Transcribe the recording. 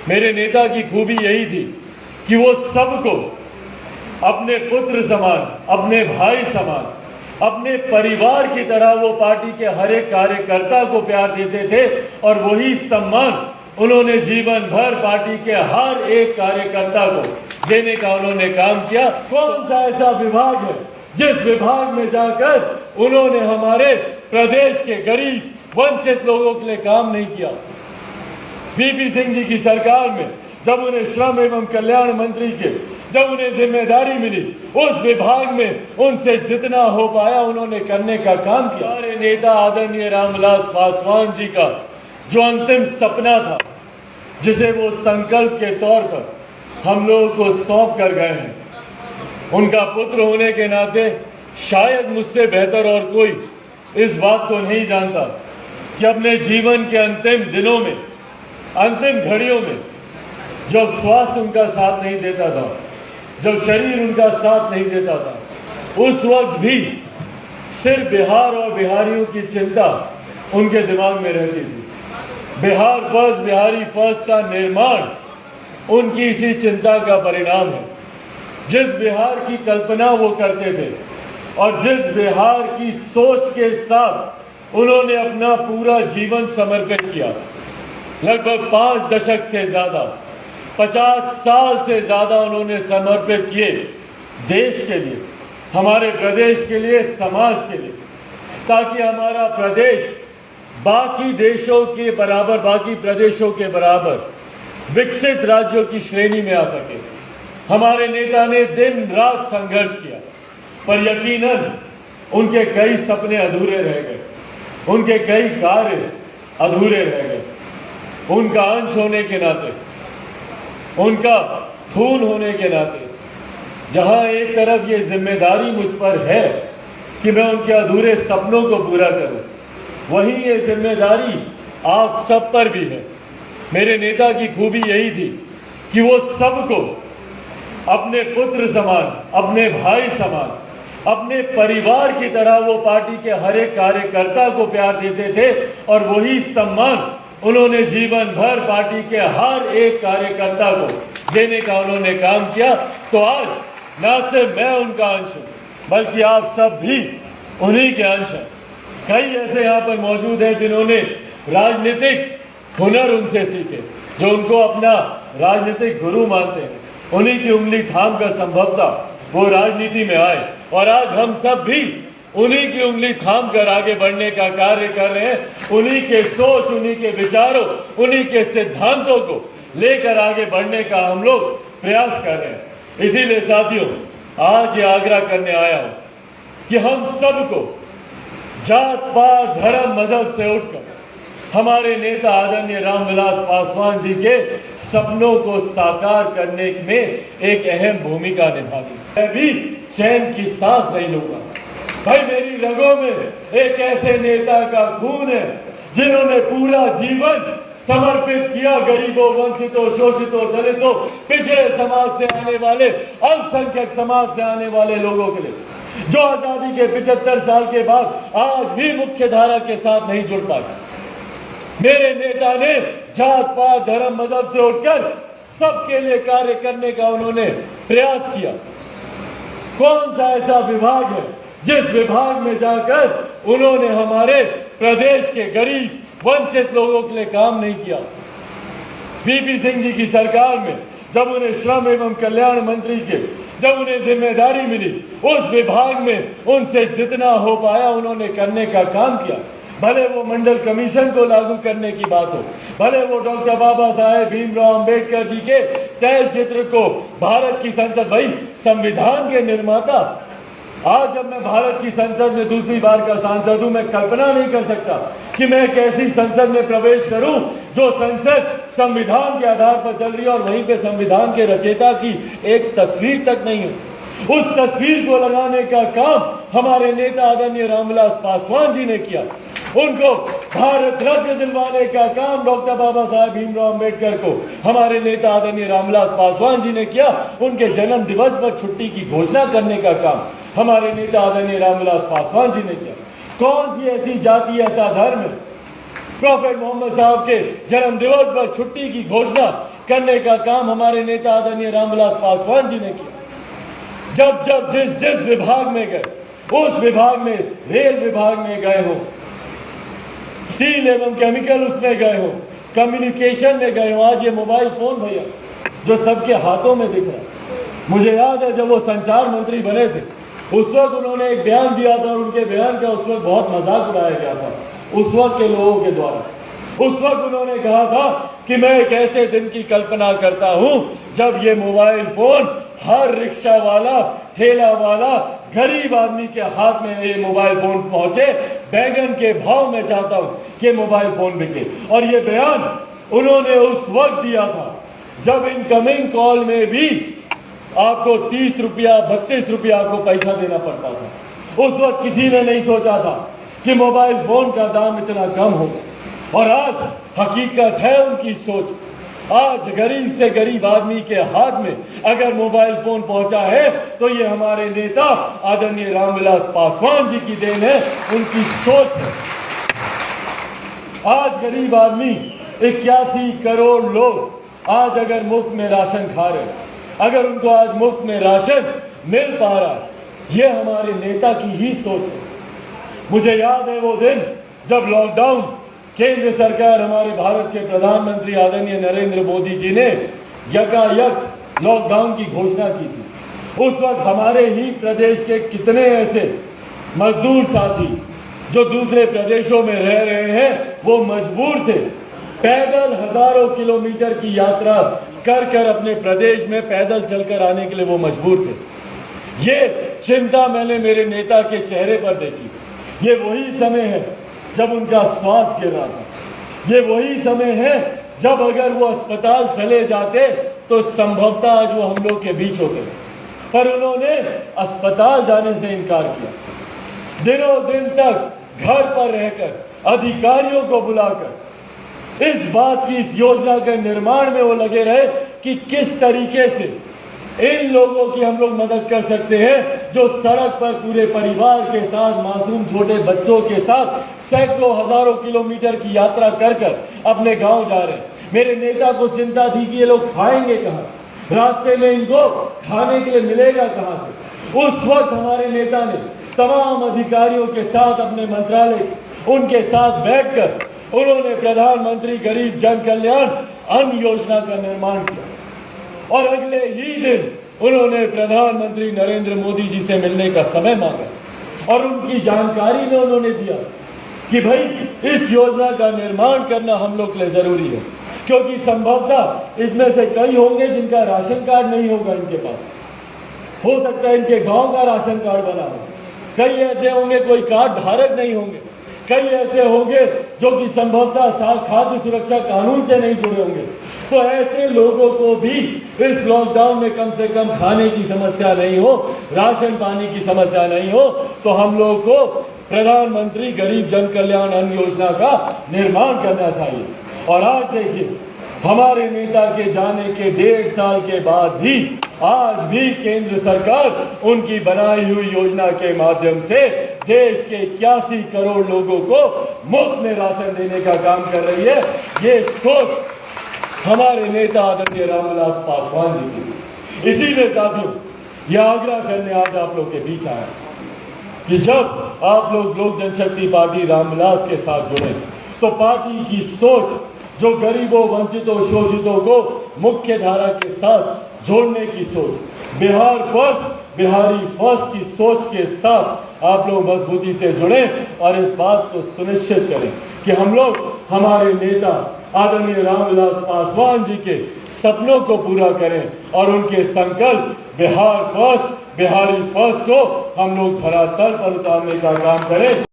मेरे नेता की खूबी यही थी कि वो सबको अपने पुत्र समान, अपने भाई समान, अपने परिवार की तरह वो पार्टी के हर एक कार्यकर्ता को प्यार देते थे और वही सम्मान उन्होंने जीवन भर पार्टी के हर एक कार्यकर्ता को देने का उन्होंने काम किया। कौन सा ऐसा विभाग है जिस विभाग में जाकर उन्होंने हमारे प्रदेश के गरीब वंचित लोगों के लिए काम नहीं किया। वीपी सिंह जी की सरकार में जब उन्हें श्रम एवं कल्याण मंत्री के जब उन्हें जिम्मेदारी मिली, उस विभाग में उनसे जितना हो पाया उन्होंने करने का काम किया। हमारे नेता आदरणीय रामविलास पासवान जी का जो अंतिम सपना था, जिसे वो संकल्प के तौर पर हम लोगों को सौंप कर गए हैं, उनका पुत्र होने के नाते शायद मुझसे बेहतर और कोई इस बात को नहीं जानता कि अपने जीवन के अंतिम दिनों में, अंतिम घड़ियों में, जब स्वास्थ्य उनका साथ नहीं देता था, जब शरीर उनका साथ नहीं देता था, उस वक्त भी सिर्फ बिहार और बिहारियों की चिंता उनके दिमाग में रहती थी। बिहार फर्स्ट, बिहारी फर्स्ट का निर्माण उनकी इसी चिंता का परिणाम है। जिस बिहार की कल्पना वो करते थे और जिस बिहार की सोच के साथ उन्होंने अपना पूरा जीवन समर्पित किया, लगभग 5 दशक से ज्यादा, 50 साल से ज्यादा उन्होंने समर्पित किए देश के लिए, हमारे प्रदेश के लिए, समाज के लिए, ताकि हमारा प्रदेश बाकी देशों के बराबर, बाकी प्रदेशों के बराबर विकसित राज्यों की श्रेणी में आ सके। हमारे नेता ने दिन रात संघर्ष किया, पर यकीनन उनके कई सपने अधूरे रह गए, उनके कई कार्य अधूरे रह गए। उनका अंश होने के नाते, उनका खून होने के नाते, जहां एक तरफ ये जिम्मेदारी मुझ पर है कि मैं उनके अधूरे सपनों को पूरा करूं, वहीं ये जिम्मेदारी आप सब पर भी है। मेरे नेता की खूबी यही थी कि वो सबको अपने पुत्र समान, अपने भाई समान, अपने परिवार की तरह वो पार्टी के हर एक कार्यकर्ता को प्यार देते थे और वही सम्मान उन्होंने जीवन भर पार्टी के हर एक कार्यकर्ता को देने का उन्होंने काम किया। तो आज न सिर्फ मैं उनका अंश हूं, बल्कि आप सब भी उन्हीं के अंश हैं। कई ऐसे यहाँ पर मौजूद हैं जिन्होंने राजनीतिक हुनर उनसे सीखे, जो उनको अपना राजनीतिक गुरु मानते हैं। उन्हीं की उंगली थाम कर संभवतः वो राजनीति में आए और आज हम सब भी उन्हीं की उंगली थाम कर आगे बढ़ने का कार्य कर रहे हैं। उन्हीं के सोच, उन्हीं के विचारों, उन्हीं के सिद्धांतों को लेकर आगे बढ़ने का हम लोग प्रयास कर रहे हैं। इसीलिए साथियों, आज ये आग्रह करने आया हूं कि हम सबको जात पात धर्म मजहब से उठकर हमारे नेता आदरणीय रामविलास पासवान जी के सपनों को साकार करने में एक अहम भूमिका निभानी। मैं भी चैन की सांस नहीं लूंगा। भाई, मेरी रगों में एक ऐसे नेता का खून है जिन्होंने पूरा जीवन समर्पित किया गरीबों, वंचितों, शोषितों, दलितों, पिछड़े समाज से आने वाले, अल्पसंख्यक समाज से आने वाले लोगों के लिए, जो आजादी के 75 साल के बाद आज भी मुख्य धारा के साथ नहीं जुड़ पाए। मेरे नेता ने जात पात धर्म मजहब से उठकर सबके लिए कार्य करने का उन्होंने प्रयास किया। कौन सा ऐसा विभाग है जिस विभाग में जाकर उन्होंने हमारे प्रदेश के गरीब वंचित लोगों के लिए काम नहीं किया। वीपी सिंह जी की सरकार में जब उन्हें श्रम एवं कल्याण मंत्री के जब उन्हें जिम्मेदारी मिली, उस विभाग में उनसे जितना हो पाया उन्होंने करने का काम किया। भले वो मंडल कमीशन को लागू करने की बात हो, भले वो डॉक्टर बाबा साहेब भीमराव अंबेडकर जी के तैल चित्र को भारत की संसद, भाई संविधान के निर्माता, आज जब मैं भारत की संसद में दूसरी बार का सांसद हूं, मैं कल्पना नहीं कर सकता कि मैं एक ऐसी संसद में प्रवेश करूं जो संसद संविधान के आधार पर चल रही है और वहीं पे संविधान के रचयिता की एक तस्वीर तक नहीं है। उस तस्वीर को लगाने का काम हमारे नेता आदरणीय रामविलास पासवान जी ने किया। उनको भारत रत्न दिलवाने का काम डॉक्टर बाबा साहेब भीमराव अंबेडकर को हमारे नेता आदरणीय रामविलास पासवान जी ने किया। उनके जन्म दिवस पर छुट्टी की घोषणा करने का काम हमारे नेता आदरणीय रामविलास पासवान जी ने किया। कौन सी ऐसी जाति, ऐसा धर्म है प्रॉफेट मोहम्मद साहब के जन्म दिवस पर छुट्टी की घोषणा करने का काम हमारे नेता आदरणीय रामविलास पासवान जी ने किया। जब जब जिस विभाग में गए, उस विभाग में, रेल विभाग में गए हो, स्टील एवं केमिकल उसमें गए हो, कम्युनिकेशन में गए हो, आज ये मोबाइल फोन भैया जो सबके हाथों में दिख रहा है। मुझे याद है जब वो संचार मंत्री बने थे, उस वक्त उन्होंने एक बयान दिया था और उनके बयान का उस वक्त बहुत मजाक उड़ाया गया था उस वक्त के लोगों के द्वारा। उस वक्त उन्होंने कहा था कि मैं एक ऐसे दिन की कल्पना करता हूं जब ये मोबाइल फोन हर रिक्शा वाला, ठेला वाला, गरीब आदमी के हाथ में ये मोबाइल फोन पहुंचे। बैगन के भाव में चाहता हूं कि मोबाइल फोन बिके। और ये बयान उन्होंने उस वक्त दिया था जब इनकमिंग कॉल में भी आपको 30 रुपया, 32 रुपया आपको पैसा देना पड़ता था। उस वक्त किसी ने नहीं सोचा था कि मोबाइल फोन का दाम इतना कम होगा। और आज हकीकत है उनकी सोच। आज गरीब से गरीब आदमी के हाथ में अगर मोबाइल फोन पहुंचा है तो ये हमारे नेता आदरणीय रामविलास पासवान जी की देन है, उनकी सोच है। आज गरीब आदमी 81 करोड़ लोग आज अगर मुफ्त में राशन खा रहे हैं, अगर उनको आज मुफ्त में राशन मिल पा रहा है, ये हमारे नेता की ही सोच है। मुझे याद है वो दिन जब लॉकडाउन केंद्र सरकार, हमारे भारत के प्रधानमंत्री आदरणीय नरेंद्र मोदी जी ने यकायक लॉकडाउन की घोषणा की थी। उस वक्त हमारे ही प्रदेश के कितने ऐसे मजदूर साथी जो दूसरे प्रदेशों में रह रहे हैं, वो मजबूर थे पैदल हजारों किलोमीटर की यात्रा कर अपने प्रदेश में पैदल चलकर आने के लिए वो मजबूर थे। ये चिंता मैंने मेरे नेता के चेहरे पर देखी। ये वही समय है जब उनका श्वास गिर रहा था। ये वही समय है जब अगर वो अस्पताल चले जाते तो संभवतः आज वो हम लोग के बीच होते, पर उन्होंने अस्पताल जाने से इनकार किया। दिनों दिन तक घर पर रहकर अधिकारियों को बुलाकर इस बात की, इस योजना के निर्माण में वो लगे रहे कि किस तरीके से इन लोगों की हम लोग मदद कर सकते हैं जो सड़क पर पूरे परिवार के साथ, मासूम छोटे बच्चों के साथ सैकड़ों हजारों किलोमीटर की यात्रा कर अपने गांव जा रहे हैं। मेरे नेता को चिंता थी कि ये लोग खाएंगे कहाँ, रास्ते में इनको खाने के लिए मिलेगा कहाँ से। उस वक्त हमारे नेता ने तमाम अधिकारियों के साथ, अपने मंत्रालय उनके साथ बैठकर उन्होंने प्रधानमंत्री गरीब जन कल्याण अन्न योजना का निर्माण किया। और अगले ही दिन उन्होंने प्रधानमंत्री नरेंद्र मोदी जी से मिलने का समय मांगा और उनकी जानकारी में उन्होंने दिया कि भाई इस योजना का निर्माण करना हम लोग के लिए जरूरी है, क्योंकि संभवतः इसमें से कई होंगे जिनका राशन कार्ड नहीं होगा इनके पास। हो सकता है इनके गांव का राशन कार्ड बना हो, कई ऐसे होंगे कोई कार्ड धारक नहीं होंगे, कई ऐसे होंगे जो कि संभवतः खाद्य सुरक्षा कानून से नहीं जुड़े होंगे। तो ऐसे लोगों को भी इस लॉकडाउन में कम से कम खाने की समस्या नहीं हो, राशन पानी की समस्या नहीं हो, तो हम लोग को प्रधानमंत्री गरीब जन कल्याण अन्न योजना का निर्माण करना चाहिए। और आज देखिए हमारे नेता के जाने के 1.5 साल के बाद भी आज भी केंद्र सरकार उनकी बनाई हुई योजना के माध्यम से देश के 81 करोड़ लोगों को मुफ्त में राशन देने का काम कर रही है। ये सोच हमारे नेता आदरणीय रामविलास पासवान जी की। इसीलिए साथियों यह आग्रह करने आज आप लोग के बीच आया कि जब आप लोग लोक जनशक्ति पार्टी रामविलास के साथ जुड़े तो पार्टी की सोच जो गरीबों, वंचितों, शोषितों को मुख्य धारा के साथ जोड़ने की सोच, बिहार फर्स्ट, बिहारी फर्स्ट की सोच के साथ आप लोग मजबूती से जुड़े और इस बात को सुनिश्चित करें कि हम लोग हमारे नेता आदरणीय रामविलास पासवान जी के सपनों को पूरा करें और उनके संकल्प बिहार फर्स्ट, बिहारी फर्स्ट को हम लोग धरातल पर उतारने का काम करें।